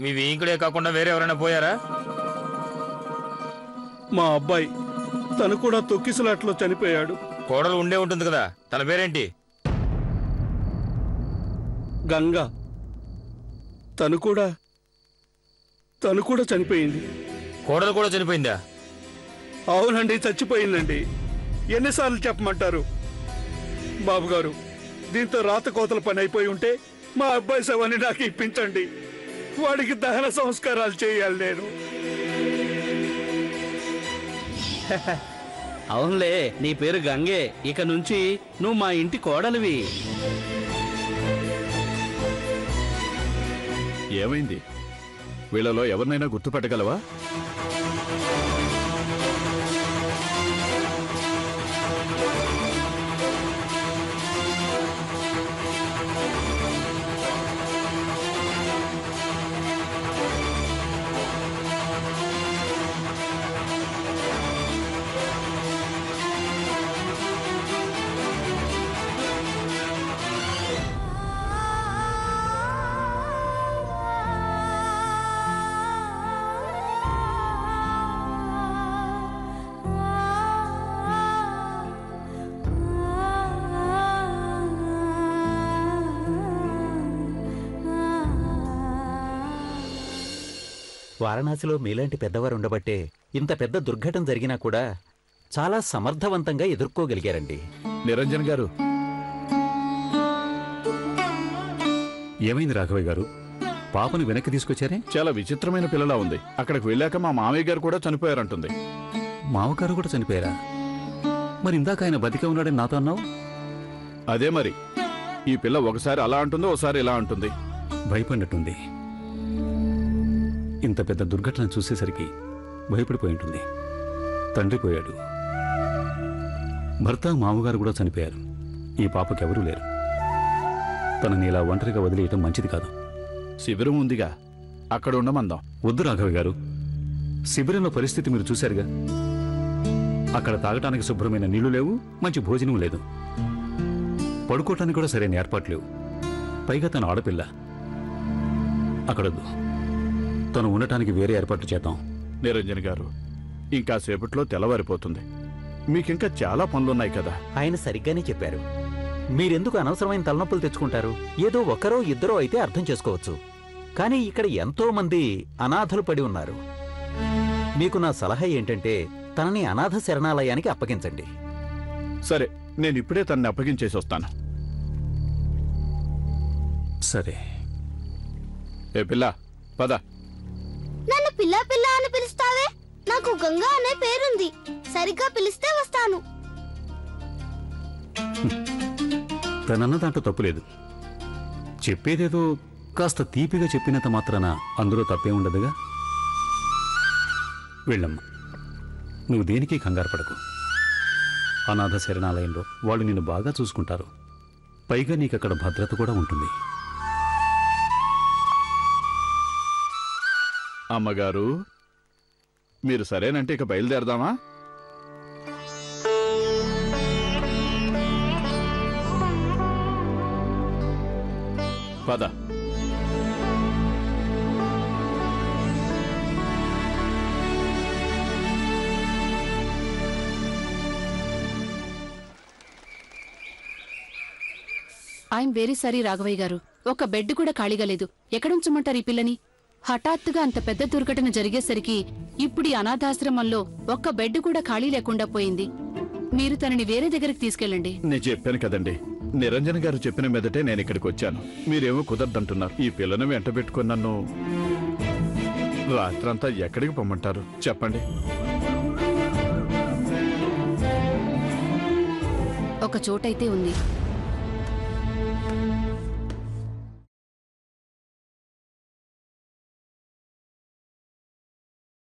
మీ వీంకుడే కాకుండా వేరే ఎవరైనా పోయారా? మా అబ్బాయి తను కూడా తొక్కిసలాట్లో చనిపోయాడు. కోడలు ఉండే ఉంటుంది కదా, తన పేరేంటి? గంగా. తను కూడా చనిపోయింది. కోడలు కూడా చనిపోయిందా? అవునండి, చచ్చిపోయిందండి. ఎన్నిసార్లు చెప్పమంటారు బాబుగారు? దీంతో రాత కోతల పని అయిపోయి ఉంటే మా అబ్బాయి శవాన్ని నాకు ఇప్పించండి. వాడికి దహన సంస్కారాలు చేయాలి నేను. అవునులే, నీ పేరు గంగే. ఇక నుంచి నువ్వు మా ఇంటి కోడలివి. ఏమైంది? వీళ్ళలో ఎవరినైనా గుర్తుపట్టగలవా? వారణాసిలో మీలాంటి పెద్దవారు ఉండబట్టే ఇంత పెద్ద దుర్ఘటన జరిగినా కూడా చాలా సమర్థవంతంగా ఎదుర్కోగలిగారండి. నిరంజన్ గారు, ఏమైంది రాఘవయ్య గారు? పాపను వెనక్కి తీసుకొచ్చారే? చాలా విచిత్రమైన పిల్లలా ఉంది. అక్కడికి వెళ్ళాక మా మామయ్య గారు కూడా చనిపోయారంటుంది. మామగారు కూడా చనిపోయారా? మరి ఇందాక ఆయన బతికే ఉన్నాడని నాతో అన్నావు. అదే మరి, ఈ పిల్ల ఒకసారి అలా అంటుంది, ఒకసారి ఇలా అంటుంది. భయపడినట్టుంది. ఇంత పెద్ద దుర్ఘటన చూసేసరికి భయపడిపోయి ఉంటుంది. తండ్రి పోయాడు, భర్త మామగారు కూడా చనిపోయారు. ఈ పాపకెవరూ లేరు. తనని ఇలా ఒంటరిగా వదిలేయటం మంచిది కాదు. శిబిరం ఉందిగా, అక్కడ ఉండమందాం. వద్దు రాఘవయ్య గారు, శిబిరంలో పరిస్థితి మీరు చూశారుగా. అక్కడ తాగటానికి శుభ్రమైన నీళ్లు లేవు, మంచి భోజనం లేదు, పడుకోవటానికి కూడా సరైన ఏర్పాట్లు లేవు. పైగా తన ఆడపిల్ల. అక్కడొద్దు, తను ఉండటానికి వేరే ఏర్పాట్లు చేద్దాం. నిరంజన్ గారు, ఇంకా సేపట్లో తెల్లవారిపోతుంది. మీకింకా చాలా పనులున్నాయి కదా. ఆయన సరిగ్గానే చెప్పారు. మీరెందుకు అనవసరమైన తలనొప్పులు తెచ్చుకుంటారు? ఏదో ఒకరో ఇద్దరో అయితే అర్థం చేసుకోవచ్చు. కానీ ఇక్కడ ఎంతో మంది అనాథలు పడి ఉన్నారు. మీకు నా సలహా ఏంటంటే తనని అనాథ శరణాలయానికి అప్పగించండి. సరే, నేను ఇప్పుడే తనని అప్పగించేసి వస్తాను. సరే. ఏ పిల్ల, పద. నన్ను పిల్ల పిల్ల అని పిలుస్తావే? నాకు గంగా అనే పేరుంది. సరిగ్గా పిలిస్తే వస్తాను. తనన్న దాంట్లో తప్పులేదు. చెప్పేదేదో కాస్త తీపిగా చెప్పినంత మాత్రాన అందులో తప్పే ఉండదుగా. వెళ్ళమ్మా, నువ్వు దేనికి కంగారు పడకు. అనాథ శరణాలయంలో వాళ్ళు నిన్ను బాగా చూసుకుంటారు. పైగా నీకక్కడ భద్రత కూడా ఉంటుంది. అమ్మగారు, మీరు సరేనంటే ఇక బయలుదేరదామా? పద. ఐఎమ్ వెరీ సారీ రాఘవయ్య గారు, ఒక బెడ్ కూడా ఖాళీగా లేదు. ఎక్కడుంచమంటారు ఈ పిల్లని? హఠాత్తుగా అంత పెద్ద దుర్ఘటన జరిగేసరికి ఇప్పుడు ఈ అనాథాశ్రమంలో ఒక్క బెడ్ కూడా ఖాళీ లేకుండా పోయింది. మీరు తనని వేరే దగ్గరికి తీసుకెళ్ళండి. నేను చెప్పాను కదండి, నిరంజన్ గారు చెప్పిన మీదటే నేను ఇక్కడికి వచ్చాను. మీరేమో కుదరదంటున్నారు. ఈ పిల్లను వెంట పెట్టుకుని నన్ను రాత్రంతా ఎక్కడికి పొమ్మంటారు చెప్పండి? ఒక చోటైతే ఉంది.